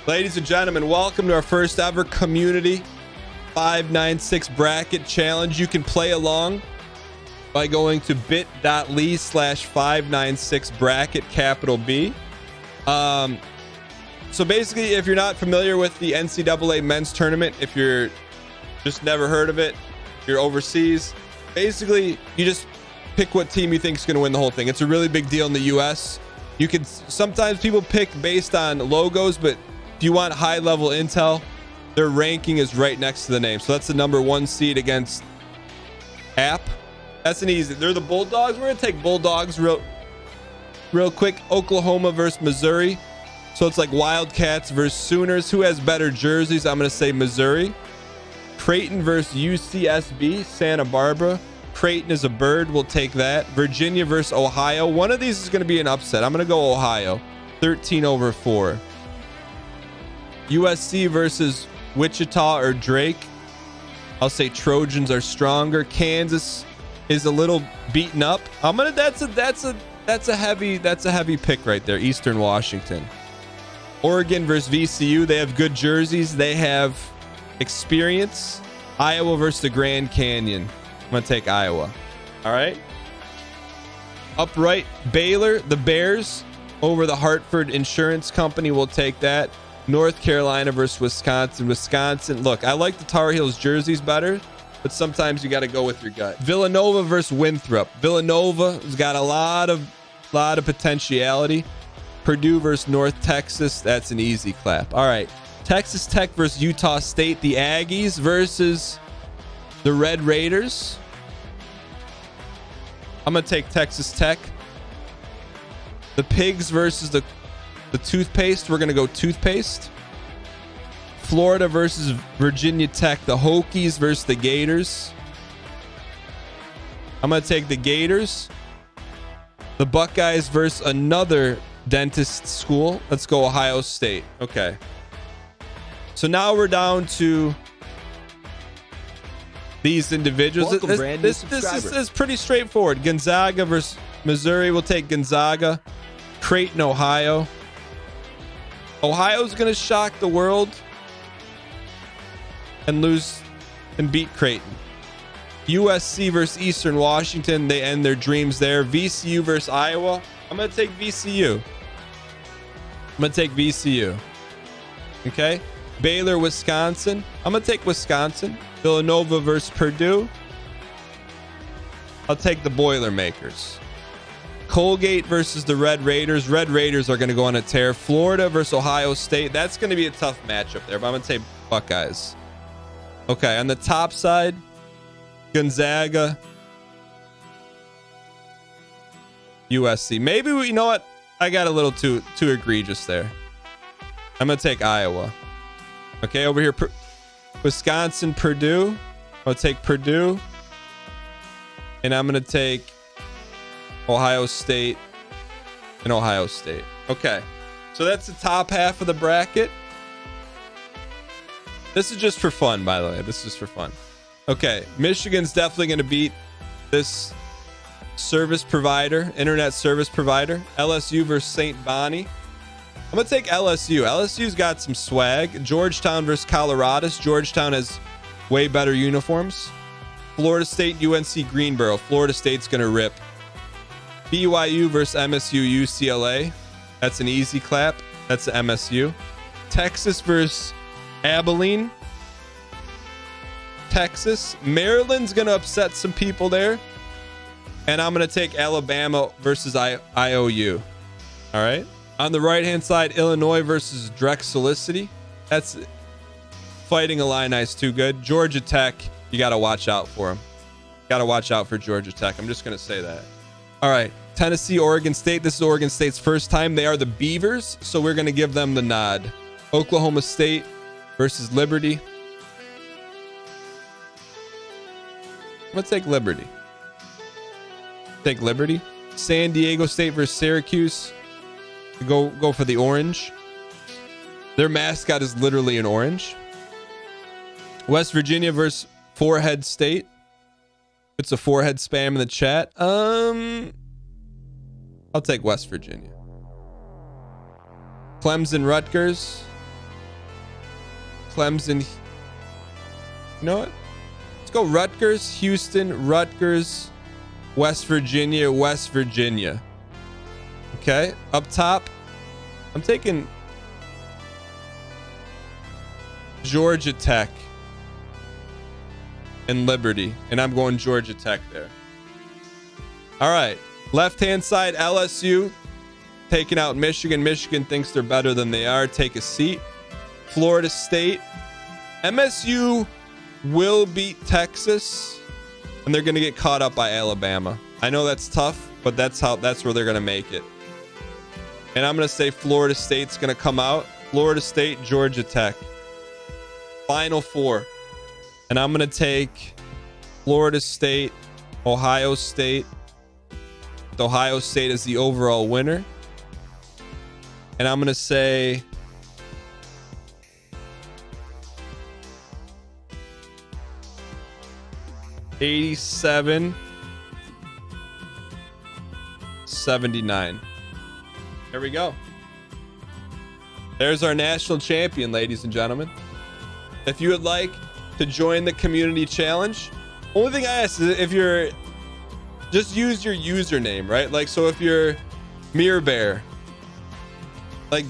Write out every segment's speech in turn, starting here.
Ladies and gentlemen, welcome to our first ever community 596 bracket challenge. You can play along by going to bit.ly/596 bracket capital B. So basically, if you're not familiar with the NCAA men's tournament, if you're just never heard of it, you're overseas, basically you just pick what team you think is going to win the whole thing. It's a really big deal in the US. You can sometimes people pick based on logos, but if you want high level intel, their ranking is right next to the name. So that's the number 1 seed against App. That's an easy. They're the Bulldogs. We're gonna take Bulldogs real quick. Oklahoma versus Missouri. So it's like Wildcats versus Sooners. Who has better jerseys? I'm gonna say Missouri. Creighton versus UCSB, Santa Barbara. Creighton is a bird. We'll take that. Virginia versus Ohio. One of these is gonna be an upset. I'm gonna go Ohio. 13/4. USC versus Wichita or Drake. I'll say Trojans are stronger. Kansas is a little beaten up. That's a heavy pick right there. Eastern Washington. Oregon versus VCU. They have good jerseys. They have experience. Iowa versus the Grand Canyon. I'm gonna take Iowa. All right. Upright, Baylor, the Bears over the Hartford Insurance Company. We'll take that. North Carolina versus Wisconsin. Look, I like the Tar Heels jerseys better, but sometimes you got to go with your gut. Villanova versus Winthrop. Villanova has got a lot of potentiality. Purdue versus North Texas. That's an easy clap. All right. Texas Tech versus Utah State. The Aggies versus the Red Raiders. I'm going to take Texas Tech. The Pigs versus the toothpaste. We're going to go toothpaste. Florida versus Virginia Tech. The Hokies versus the Gators. I'm going to take the Gators. The Buckeyes versus another dentist school. Let's go Ohio State. Okay. So now we're down to these individuals. This is pretty straightforward. Gonzaga versus Missouri. We'll take Gonzaga. Creighton, Ohio. Ohio's going to shock the world and lose and beat Creighton. USC versus Eastern Washington. They end their dreams there. VCU versus Iowa. I'm going to take VCU. Okay. Baylor, Wisconsin. I'm going to take Wisconsin. Villanova versus Purdue. I'll take the Boilermakers. Colgate versus the Red Raiders. Red Raiders are going to go on a tear. Florida versus Ohio State. That's going to be a tough matchup there, but I'm going to take Buckeyes. Okay, on the top side, Gonzaga, USC. Maybe you know what? I got a little too egregious there. I'm going to take Iowa. Okay, over here, Wisconsin, Purdue. I'll take Purdue. And I'm going to take Ohio State and Ohio State. Okay, so that's the top half of the bracket. This is just for fun, by the way. This is for fun. Okay, Michigan's definitely going to beat this service provider, internet service provider. LSU versus St. Bonnie. I'm going to take LSU. LSU's got some swag. Georgetown versus Colorado. Georgetown has way better uniforms. Florida State, UNC Greensboro. Florida State's going to rip. BYU versus MSU, UCLA. That's an easy clap. That's the MSU. Texas versus Abilene. Texas. Maryland's going to upset some people there. And I'm going to take Alabama versus IOU. All right. On the right-hand side, Illinois versus Drexelicity. That's Fighting Illini's too good. Georgia Tech, you got to watch out for them. Got to watch out for Georgia Tech. I'm just going to say that. All right. Tennessee, Oregon State. This is Oregon State's first time. They are the Beavers, so we're going to give them the nod. Oklahoma State versus Liberty. Let's take Liberty. Take Liberty. San Diego State versus Syracuse. Go for the orange. Their mascot is literally an orange. West Virginia versus Forehead State. It's a forehead spam in the chat. I'll take West Virginia. Clemson, Rutgers. Clemson. You know what? Let's go Rutgers, Houston, Rutgers, West Virginia, West Virginia. Okay, up top, I'm taking Georgia Tech and Liberty, and I'm going Georgia Tech there. All right, left-hand side, LSU taking out Michigan. Michigan thinks they're better than they are. Take a seat. Florida State. MSU will beat Texas, and they're going to get caught up by Alabama. I know that's tough, but that's where they're going to make it. And I'm going to say Florida State's going to come out. Florida State, Georgia Tech. Final four. And I'm going to take Florida State, Ohio State. Ohio State is the overall winner. And I'm going to say $87-79. There we go. There's our national champion, ladies and gentlemen. If you would like to join the community challenge, only thing I ask is if you're, just use your username, right? Like, so if you're Mirror Bear, like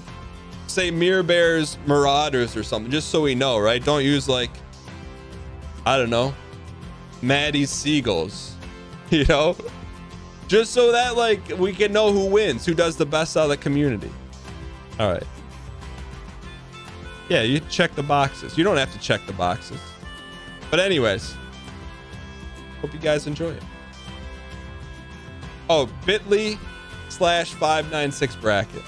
say Mirror Bear's Marauders or something, just so we know, right? Don't use like, I don't know, Maddie's Seagulls, you know? Just so that like we can know who wins, who does the best out of the community. All right. Yeah, you check the boxes. You don't have to check the boxes. But anyways, hope you guys enjoy it. Oh, bit.ly/596 bracket.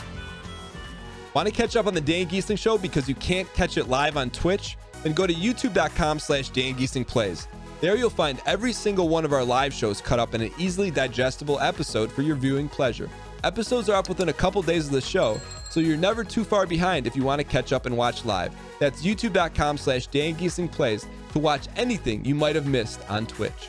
Want to catch up on the Dan Gheesling Show because you can't catch it live on Twitch? Then go to youtube.com/Dan Gheesling Plays. There you'll find every single one of our live shows cut up in an easily digestible episode for your viewing pleasure. Episodes are up within a couple days of the show, so you're never too far behind if you want to catch up and watch live. That's youtube.com/Dan Gheesling Plays to watch anything you might have missed on Twitch.